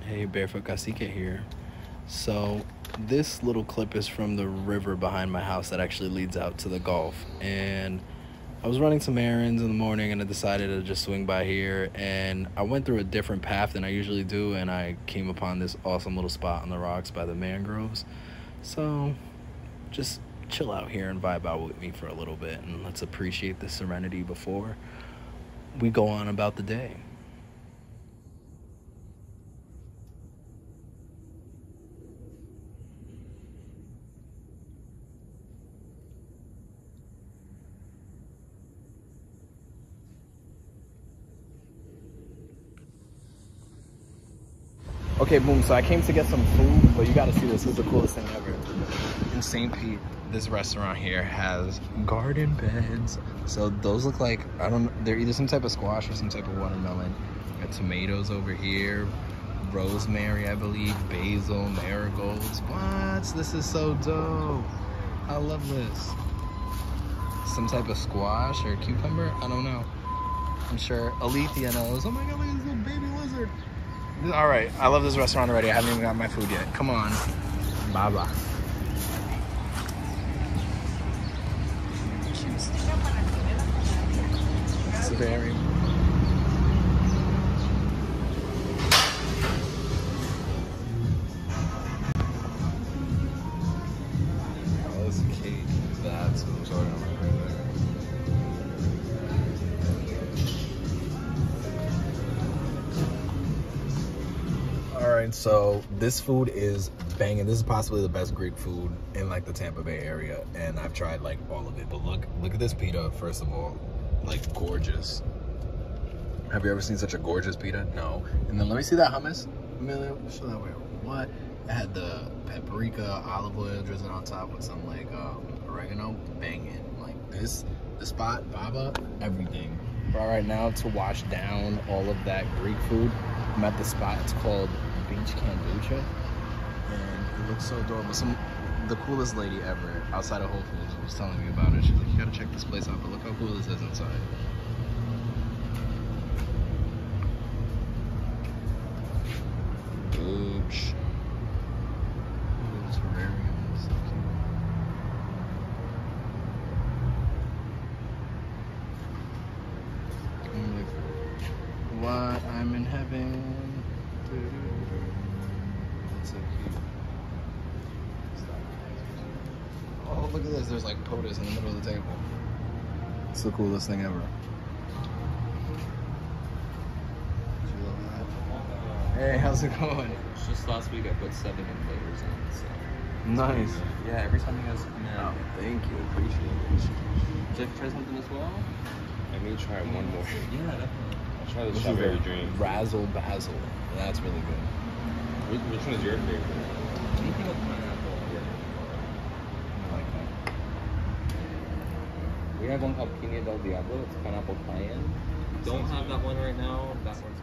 Hey, Barefoot Cacique here. So, this little clip is from the river behind my house that actually leads out to the Gulf. And I was running some errands in the morning and I decided to just swing by here. And I went through a different path than I usually do, and I came upon this awesome little spot on the rocks by the mangroves. So, just chill out here and vibe out with me for a little bit, and let's appreciate the serenity before we go on about the day. Okay, boom, so I came to get some food, but you gotta see this. This is the coolest thing ever. In St. Pete, this restaurant here has garden beds. So those look like, I don't know, they're either some type of squash or some type of watermelon. Got tomatoes over here, rosemary, I believe, basil, marigolds. What? This is so dope. I love this. Some type of squash or cucumber? I don't know. I'm sure Alethea knows. Oh my God, look at this little baby lizard. All right, I love this restaurant already. I haven't even got my food yet. Come on. Bye-bye. It's very... Oh, this cake. That's what I'm talking about right there. Alright, so this food is banging. This is possibly the best Greek food in like the Tampa Bay area, and I've tried like all of it. But look at this pita, first of all. Like, gorgeous. Have you ever seen such a gorgeous pita? No. And then let me see that hummus. Amelia, show that way. What? It had the paprika, olive oil drizzled on top with some like oregano. Banging. Like this, the spot, baba, everything. But all right, now to wash down all of that Greek food, I'm at the spot. It's called Beech Kombucha, and it looks so adorable. The coolest lady ever outside of Whole Foods was telling me about it. She's like, you gotta check this place out, but look how cool this is inside. Ooch. Ooh, this terrarium is so cute. I'm like, what? I'm in heaven. That's so cute. Oh, look at this. There's like POTUS in the middle of the table. It's the coolest thing ever. Did you love that? Hey, how's it going? Just last week I put 7 new flavors in, so. Nice. Yeah, every time you guys come in. Oh, thank you. Appreciate it. Would you like to try something as well? I may try one more. Yeah, definitely. I'll try the This strawberry is a dream. Razzle Basil. That's really good. Which one is your favorite? Anything with pineapple. I like that. We have one called Piña del Diablo. It's pineapple cayenne. Don't have that one right now. That one's.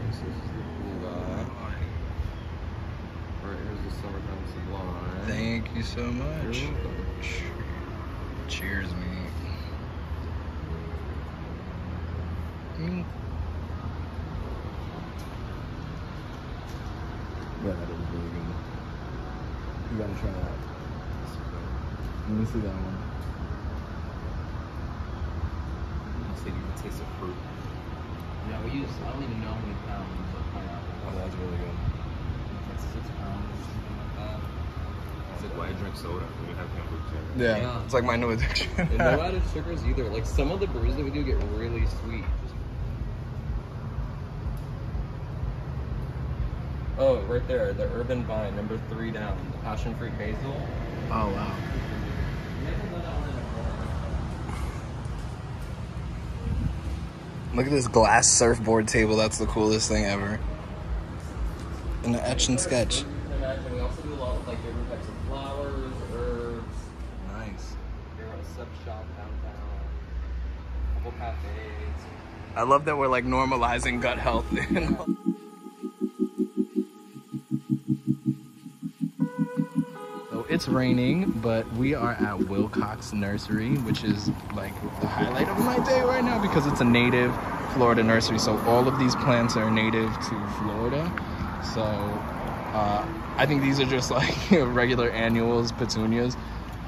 This is the cool guy. Right here's the summertime sublime. Thank you so much. You're welcome. Cheers, me. Yeah, that is really good. You gotta try that. Let me see that one. You said you would taste of fruit. Yeah, we use, I don't even know how many pounds of pineapple. Oh, that's really good. It's 6 pounds or something like that. It's like why I drink soda when we have kombucha. Yeah, Yeah. it's like my new addiction. And no added sugars either. Like some of the brews that we do get really sweet. Oh, right there, the Urban Vine, number 3 down, the passion fruit basil. Oh, wow. Look at this glass surfboard table. That's the coolest thing ever. And an etch and sketch. We also do a lot of like different types of flowers, herbs. Nice. We're at a sub shop downtown. A couple cafes. I love that we're like normalizing gut health. it's raining, but we are at Wilcox Nursery, which is like the highlight of my day right now because it's a native Florida nursery. So all of these plants are native to Florida. So I think these are just like regular annuals, petunias.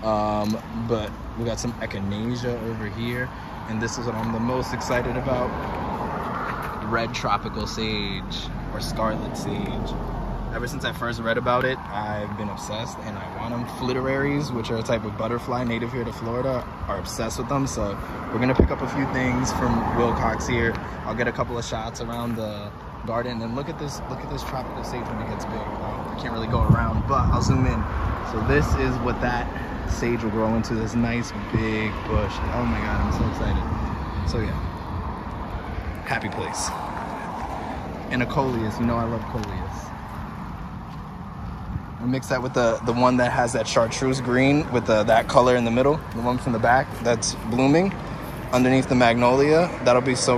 But we got some echinacea over here. And this is what I'm the most excited about. Red tropical sage or scarlet sage. Ever since I first read about it, I've been obsessed, and I want them. Fliteraries, which are a type of butterfly native here to Florida, are obsessed with them. So we're gonna pick up a few things from Wilcox here. I'll get a couple of shots around the garden, and look at this tropical sage when it gets big. I can't really go around, but I'll zoom in. So this is what that sage will grow into, this nice big bush. Oh my God, I'm so excited. So yeah, happy place. And a coleus, you know I love coleus. We mix that with the one that has that chartreuse green with that color in the middle, the one from the back that's blooming underneath the magnolia. That'll be so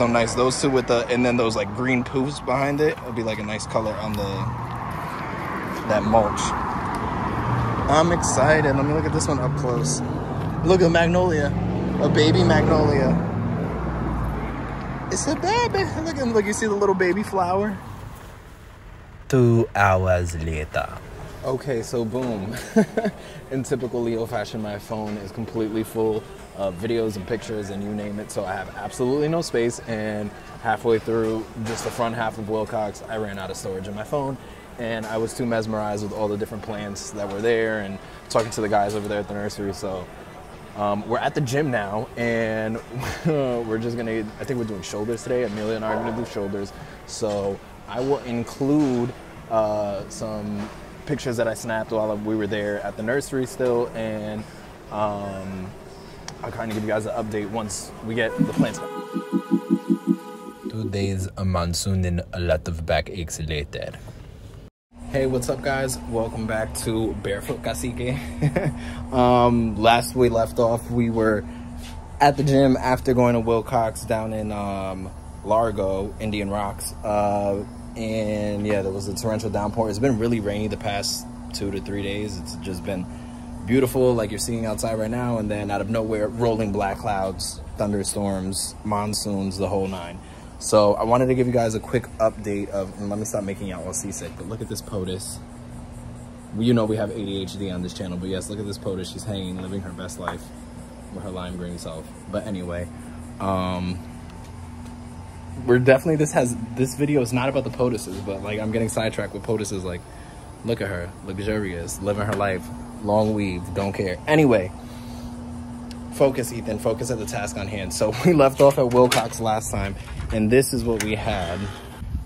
nice. Those two with and then those like green poofs behind it, it'll be like a nice color on that mulch. I'm excited. Let me look at this one up close. Look at magnolia, a baby magnolia. It's a baby. Look, you see the little baby flower? 2 hours later. Okay, so boom. In typical Leo fashion, my phone is completely full of videos and pictures and you name it. So I have absolutely no space. And halfway through just the front half of Wilcox, I ran out of storage in my phone. And I was too mesmerized with all the different plants that were there and talking to the guys over there at the nursery. So we're at the gym now, and we're just gonna, I think we're doing shoulders today. Amelia and I are gonna do shoulders. So I will include some pictures that I snapped while we were there at the nursery still, and I'll kind of give you guys an update once we get the plants back. 2 days a monsoon and a lot of backaches later. Hey, what's up guys? Welcome back to Barefoot Cacique. Last we left off, we were at the gym after going to Wilcox down in Largo, Indian Rocks. And yeah, there was a torrential downpour. It's been really rainy the past 2 to 3 days. It's just been beautiful like you're seeing outside right now, and then out of nowhere, rolling black clouds, thunderstorms, monsoons, the whole nine. So I wanted to give you guys a quick update of, and let me stop making y'all all seasick, but look at this POTUS. You know we have ADHD on this channel, but yes, look at this POTUS. She's hanging, living her best life with her lime green self. But anyway, we're definitely, this video is not about the POTUSes, but like I'm getting sidetracked with POTUSes. Like, look at her, luxurious, living her life, long weave, don't care. Anyway, focus, Ethan, focus at the task on hand. So we left off at Wilcox last time, and this is what we had.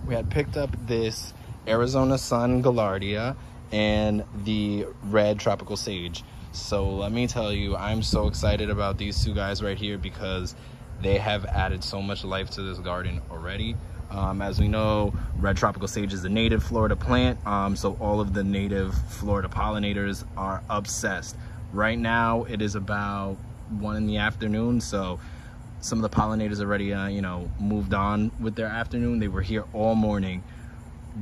We had picked up this Arizona Sun Gaillardia and the red tropical sage. So let me tell you, I'm so excited about these two guys right here because they have added so much life to this garden already. As we know, red tropical sage is a native Florida plant, so all of the native Florida pollinators are obsessed. Right now, it is about 1 in the afternoon, so some of the pollinators already, you know, moved on with their afternoon. They were here all morning,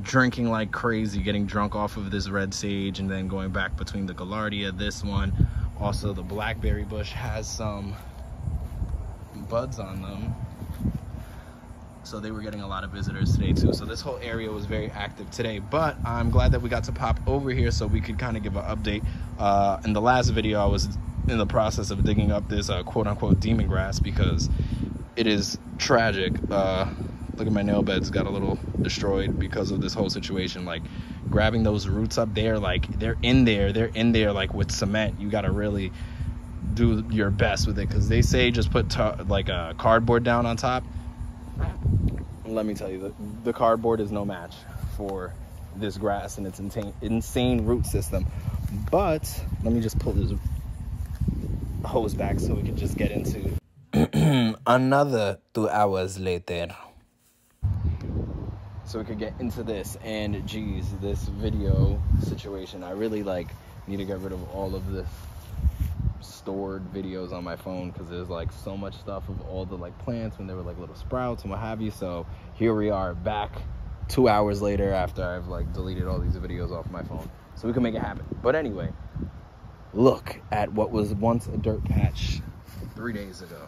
drinking like crazy, getting drunk off of this red sage, and then going back between the Gaillardia, this one. Also, the blackberry bush has some buds on them, so they were getting a lot of visitors today too. So this whole area was very active today, but I'm glad that we got to pop over here so we could kind of give an update. In the last video, I was in the process of digging up this quote-unquote demon grass because it is tragic. Look at my nail beds, got a little destroyed because of this whole situation. Like, grabbing those roots up there, like they're in there like with cement. You got to really do your best with it, because they say just put like a cardboard down on top. Let me tell you, the cardboard is no match for this grass and its insane root system. But let me just pull this hose back so we can just get into Another 2 hours later. So we could get into this. And geez, this video situation, I really need to get rid of all of the stored videos on my phone, because there's like so much stuff of all the plants when they were like little sprouts and what have you. So here we are back 2 hours later after I've like deleted all these videos off my phone so we can make it happen. But anyway, look at what was once a dirt patch 3 days ago.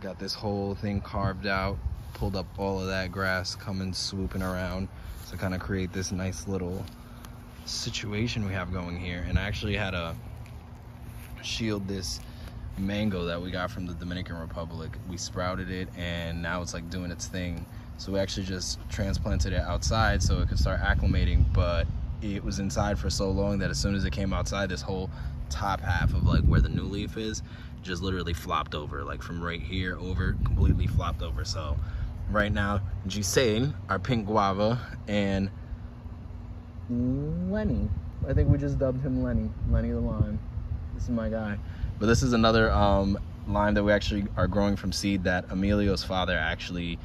Got this whole thing carved out, pulled up all of that grass coming swooping around to kind of create this nice little situation we have going here. And I actually had to shield this mango that we got from the Dominican Republic. We sprouted it and now it's like doing its thing. So we actually just transplanted it outside so it could start acclimating, but it was inside for so long that as soon as it came outside, this whole top half of like where the new leaf is just literally flopped over, like from right here over, completely flopped over. So right now, Giselle, our pink guava, and Lenny, I think we just dubbed him Lenny the lime. This is my guy. But this is another lime that we actually are growing from seed that Emilio's father actually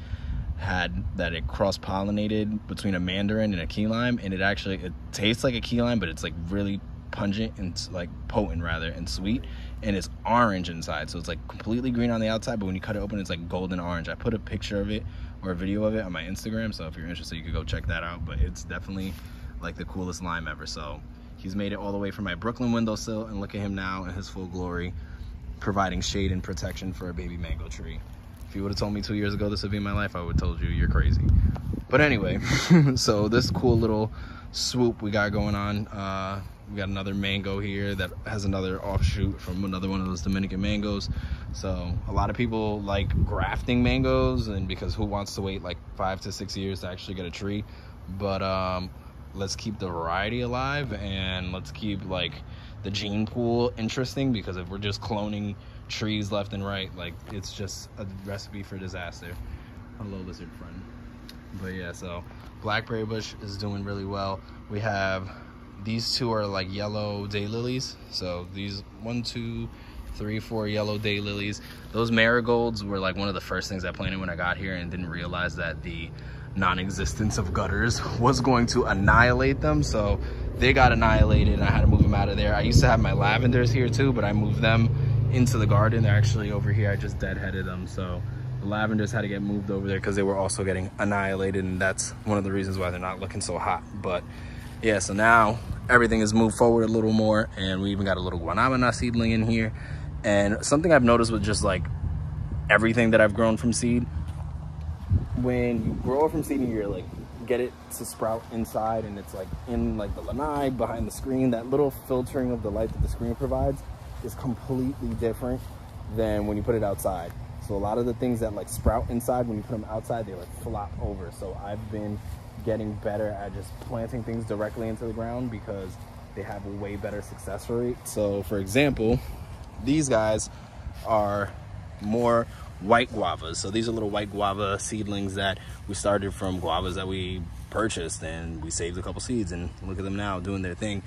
had, that it cross-pollinated between a mandarin and a key lime, and it tastes like a key lime, but it's like really pungent and like potent rather, and sweet, and it's orange inside, so it's like completely green on the outside, but when you cut it open it's like golden orange. I put a picture of it or a video of it on my Instagram, so if you're interested you could go check that out. But it's definitely like the coolest lime ever. So he's made it all the way from my Brooklyn windowsill, and look at him now in his full glory, providing shade and protection for a baby mango tree. If you would have told me 2 years ago this would be my life, I would have told you you're crazy. But anyway, so this cool little swoop we got going on. We got another mango here that has another offshoot from another one of those Dominican mangoes. So a lot of people like grafting mangoes, and because who wants to wait like 5 to 6 years to actually get a tree? But let's keep the variety alive, and let's keep like the gene pool interesting, because if we're just cloning trees left and right, like it's just a recipe for disaster. Hello, lizard friend. But yeah, so blackberry bush is doing really well. We have these two are like yellow daylilies. So these 1, 2, 3, 4 yellow daylilies. Those marigolds were like one of the first things I planted when I got here, and didn't realize that the non-existence of gutters was going to annihilate them. So they got annihilated and I had to move them out of there. I used to have my lavenders here too, but I moved them into the garden. They're actually over here. I just deadheaded them. So the lavenders had to get moved over there because they were also getting annihilated, and that's one of the reasons why they're not looking so hot. But yeah, so now everything has moved forward a little more, and we even got a little Guava seedling in here. And something I've noticed with just like everything that I've grown from seed, when you grow it from seed and you're like get it to sprout inside, and it's like in like the lanai behind the screen, that little filtering of the light that the screen provides is completely different than when you put it outside. So a lot of the things that like sprout inside, when you put them outside, they like flop over. So I've been getting better at just planting things directly into the ground because they have a way better success rate. So for example, these guys are more white guavas. So these are little white guava seedlings that we started from guavas that we purchased, and we saved a couple seeds, and look at them now doing their thing.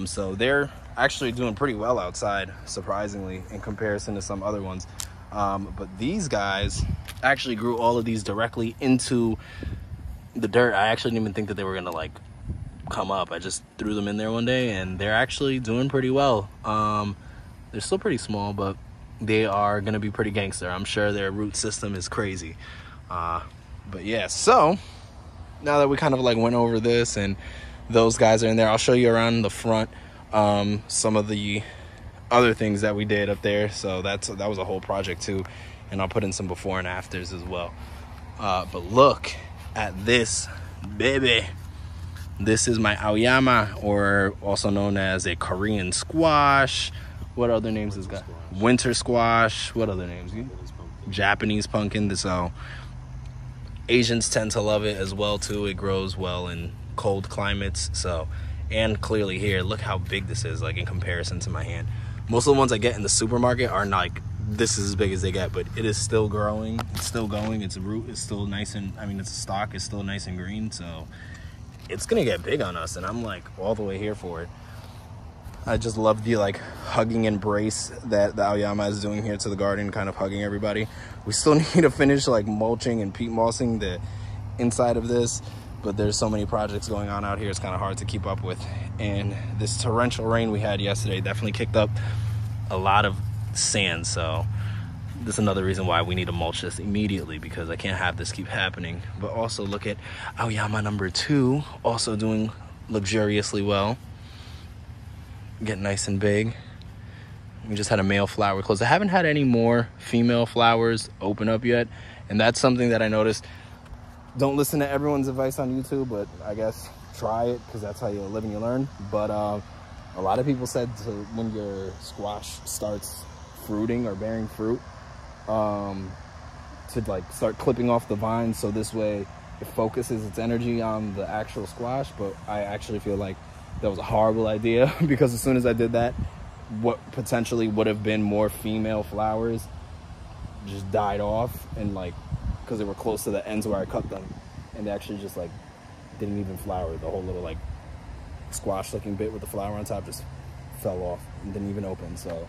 So they're actually doing pretty well outside, surprisingly, in comparison to some other ones. But these guys actually grew all of these directly into the dirt. I actually didn't even think that they were gonna like come up. I just threw them in there one day, and they're actually doing pretty well. They're still pretty small, but they are gonna be pretty gangster. I'm sure their root system is crazy. But yeah, so now that we kind of like went over this and those guys are in there, I'll show you around the front some of the other things that we did up there. So that was a whole project too, and I'll put in some before and afters as well. But look at this baby. This is my Auyama, or also known as a Korean squash. What other names has got? Winter squash. What other names? Japanese pumpkin. So Asians tend to love it as well too. It grows well in cold climates. So, and clearly here, look how big this is, like in comparison to my hand. Most of the ones I get in the supermarket are not like this is as big as they get, but it is still growing. It's still going. Its root is still nice, and I mean its stalk is still nice and green. So it's gonna get big on us, and I'm like all the way here for it. I just love the like hugging embrace that the Auyama is doing here to the garden, kind of hugging everybody. We still need to finish like mulching and peat mossing the inside of this, but there's so many projects going on out here, it's kind of hard to keep up with. And this torrential rain we had yesterday definitely kicked up a lot of sand, so this is another reason why we need to mulch this immediately, because I can't have this keep happening. But also look at Auyama number 2, also doing luxuriously well. Get nice and big. We just had a male flower close. I haven't had any more female flowers open up yet, and that's something that I noticed. Don't listen to everyone's advice on YouTube, but I guess try it, because that's how you live and you learn. But a lot of people said when your squash starts fruiting or bearing fruit, to like start clipping off the vines, so this way it focuses its energy on the actual squash. But I actually feel like that was a horrible idea, because as soon as I did that, what potentially would have been more female flowers just died off, and like, because they were close to the ends where I cut them, and they actually just like didn't even flower. The whole little like squash looking bit with the flower on top just fell off and didn't even open. So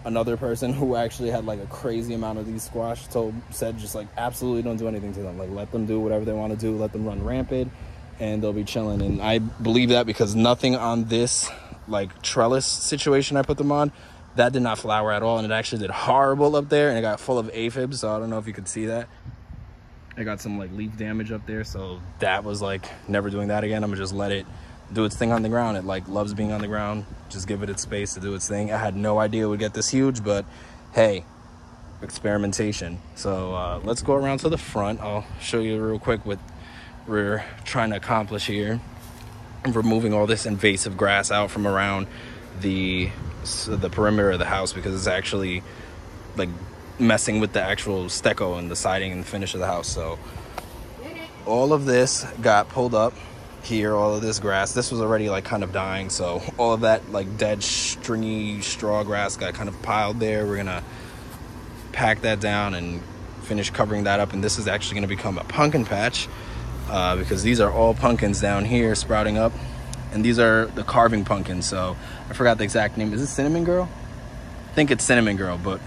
another person who actually had like a crazy amount of these squash said just like absolutely don't do anything to them. Like, let them do whatever they want to do, let them run rampant, and they'll be chilling. And I believe that, because nothing on this like trellis situation I put them on, that did not flower at all, and it actually did horrible up there, and it got full of aphids. So I don't know if you could see that. I got some like leaf damage up there, so that was like never doing that again. I'm gonna just let it do its thing on the ground. It like loves being on the ground. Just give it its space to do its thing. I had no idea it would get this huge, but hey, experimentation. So let's go around to the front. I'll show you real quick what we're trying to accomplish here. I'm removing all this invasive grass out from around the perimeter of the house, because it's actually like messing with the actual stucco and the siding and the finish of the house. So all of this got pulled up here, all of this grass. This was already like kind of dying, so all of that like dead stringy straw grass got kind of piled there. We're gonna pack that down and finish covering that up, and this is actually going to become a pumpkin patch, because these are all pumpkins down here sprouting up, and these are the carving pumpkins. So I forgot the exact name. Is it Cinnamon Girl? I think it's Cinnamon Girl. But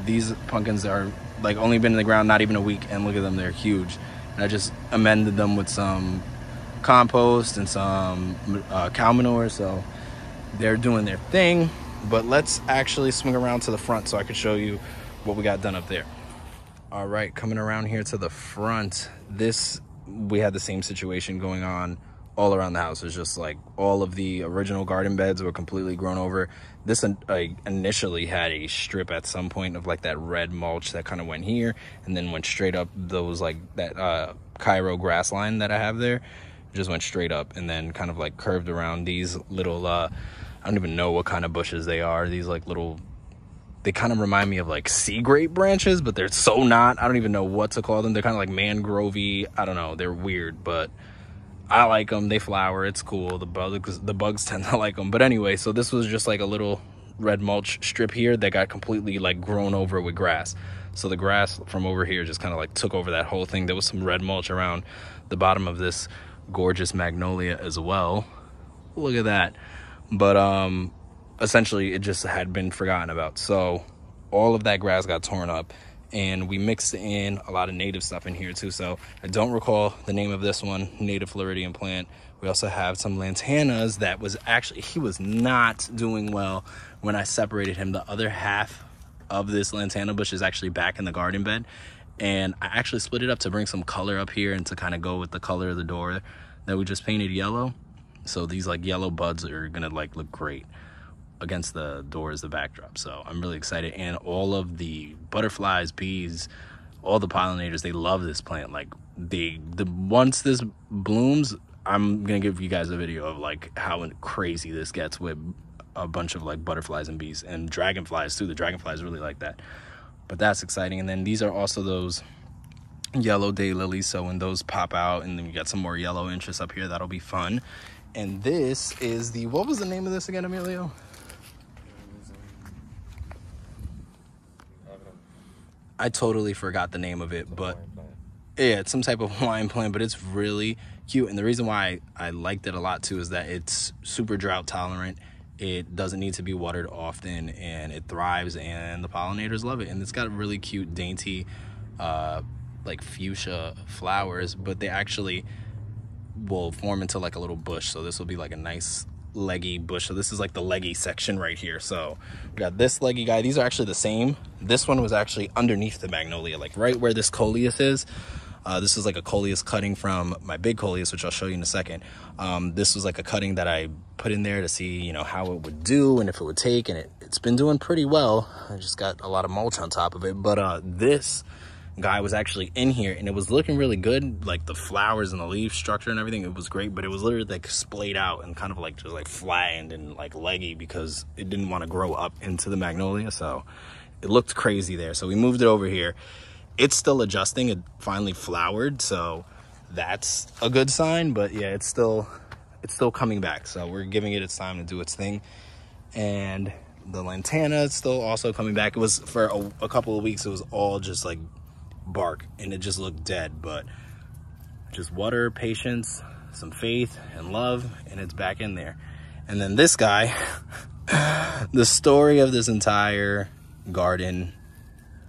these pumpkins are like only been in the ground not even a week, and look at them, they're huge. And I just amended them with some compost and some cow manure, so they're doing their thing. But let's actually swing around to the front so I can show you what we got done up there. All right, coming around here to the front, we had the same situation going on all around the house. It's just like all of the original garden beds were completely grown over. This initially had a strip at some point of like that red mulch that kind of went here and then went straight up those like that Cairo grass line that I have there. It just went straight up and then kind of like curved around these little I don't even know what kind of bushes they are. These like little, they kind of remind me of like sea grape branches, but they're so not. I don't even know what to call them. They're kind of like mangrovey. I don't know. They're weird, but I like them. They flower. It's cool. The bugs tend to like them. But anyway, so this was just like a little red mulch strip here that got completely like grown over with grass. So the grass from over here just kind of like took over that whole thing. There was some red mulch around the bottom of this gorgeous magnolia as well. Look at that. But essentially it just had been forgotten about. So all of that grass got torn up, and we mixed in a lot of native stuff in here too. So I don't recall the name of this one, native Floridian plant. We also have some Lantanas that was actually, he was not doing well when I separated him. The other half of this Lantana bush is actually back in the garden bed, and I actually split it up to bring some color up here and to kind of go with the color of the door that we just painted yellow. So these like yellow buds are gonna like look great against the door as the backdrop. So I'm really excited. And all of the butterflies, bees, all the pollinators, they love this plant. Like once this blooms, I'm gonna give you guys a video of like how crazy this gets with a bunch of like butterflies and bees and dragonflies too. The dragonflies really like that. But that's exciting. And then these are also those yellow day lilies. So when those pop out, and then you got some more yellow interest up here, that'll be fun. And this is the, what was the name of this again, Emilio? I totally forgot the name of it, but yeah, it's some type of Hawaiian plant, but it's really cute. And the reason why I liked it a lot too is that it's super drought tolerant. It doesn't need to be watered often, and it thrives, and the pollinators love it. And it's got really cute, dainty, like fuchsia flowers, but they actually will form into like a little bush. So this will be like a nice leggy bush. So this is like the leggy section right here. So we got this leggy guy. These are actually the same. This one was actually underneath the magnolia, like right where this coleus is. This is like a coleus cutting from my big coleus, which I'll show you in a second. This was like a cutting that I put in there to see, you know, how it would do and if it would take, and it's been doing pretty well. I just got a lot of mulch on top of it. But this guy was actually in here and it was looking really good, like the flowers and the leaf structure and everything. It was great, but it was literally like splayed out and kind of like just like flattened and like leggy because it didn't want to grow up into the magnolia. So it looked crazy there. So we moved it over here. It's still adjusting. It finally flowered, so that's a good sign. But yeah, it's still coming back. So we're giving it its time to do its thing. And the lantana is still also coming back. It was for a couple of weeks. It was all just like bark, and it just looked dead. But just water, patience, some faith, and love, and it's back in there. And then this guy, the story of this entire garden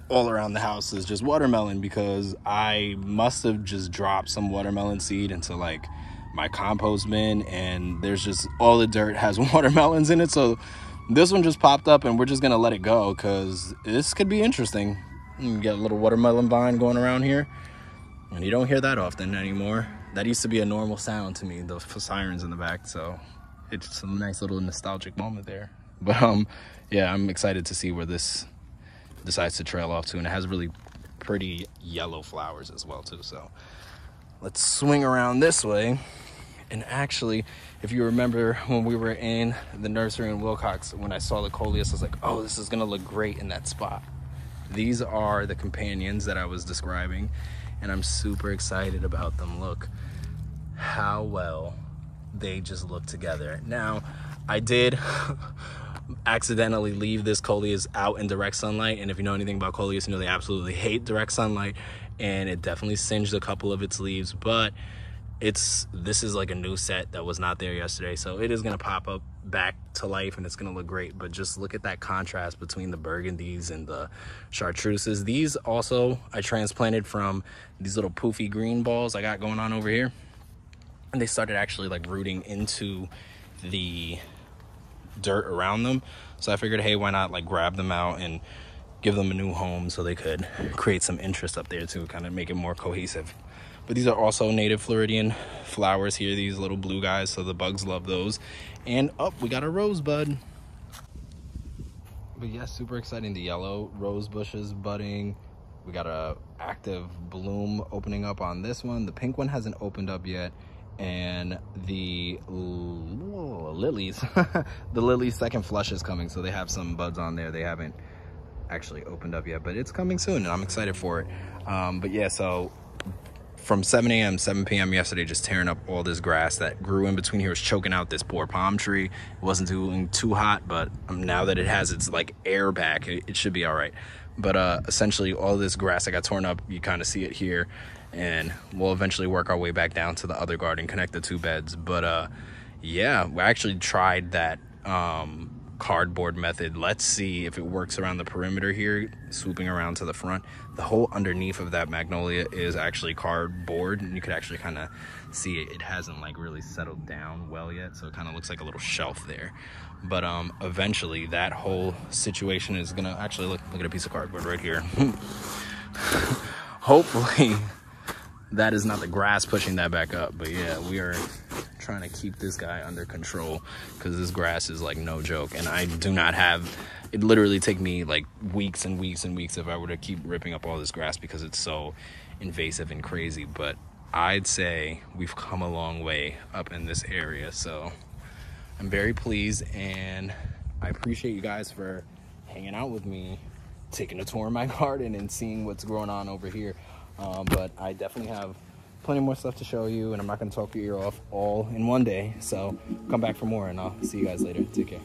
all around the house is just watermelon, because I must have just dropped some watermelon seed into like my compost bin, and there's just all the dirt has watermelons in it. So this one just popped up and we're just gonna let it go because this could be interesting. You get a little watermelon vine going around here, and you don't hear that often anymore. That used to be a normal sound to me, the sirens in the back. So it's just a nice little nostalgic moment there. But yeah, I'm excited to see where this decides to trail off to, and it has really pretty yellow flowers as well too. So let's swing around this way. And actually, if you remember when we were in the nursery in Wilcox, when I saw the coleus, I was like, oh, this is gonna look great in that spot. These are the companions that I was describing, and I'm super excited about them. Look how well they just look together. Now, I did accidentally leave this coleus out in direct sunlight, and if you know anything about coleus, you know they absolutely hate direct sunlight, and it definitely singed a couple of its leaves. But this is like a new set that was not there yesterday, so it is going to pop up back to life, and it's going to look great. But just look at that contrast between the burgundies and the chartreuses. These also I transplanted from these little poofy green balls I got going on over here, and they started actually like rooting into the dirt around them. So I figured, hey, why not like grab them out and give them a new home so they could create some interest up there to kind of make it more cohesive. But these are also native Floridian flowers here, these little blue guys, so the bugs love those. And we got a rosebud. But yeah, super exciting. The yellow rose bushes budding. We got a active bloom opening up on this one. The pink one hasn't opened up yet. And the lilies, the lilies second flush is coming, so they have some buds on there. They haven't actually opened up yet, but it's coming soon, and I'm excited for it. But yeah, so from 7 a.m., 7 p.m. yesterday, just tearing up all this grass that grew in between here. Was choking out this poor palm tree. It wasn't doing too hot, but now that it has its like air back, it should be all right. But essentially all this grass that got torn up, you kind of see it here, and we'll eventually work our way back down to the other garden, connect the two beds. But yeah, we actually tried that cardboard method. Let's see if it works around the perimeter here, swooping around to the front. The whole underneath of that magnolia is actually cardboard, and you could actually kind of see it hasn't like really settled down well yet, so it kind of looks like a little shelf there. But eventually that whole situation is gonna actually look at a piece of cardboard right here. Hopefully that is not the grass pushing that back up. But yeah, we are trying to keep this guy under control because this grass is like no joke, and I do not have it. Literally take me like weeks and weeks and weeks if I were to keep ripping up all this grass because it's so invasive and crazy. But I'd say we've come a long way up in this area, so I'm very pleased, and I appreciate you guys for hanging out with me, taking a tour of my garden and seeing what's going on over here. But I definitely have plenty more stuff to show you, and I'm not going to talk your ear off all in one day. So come back for more, and I'll see you guys later. Take care.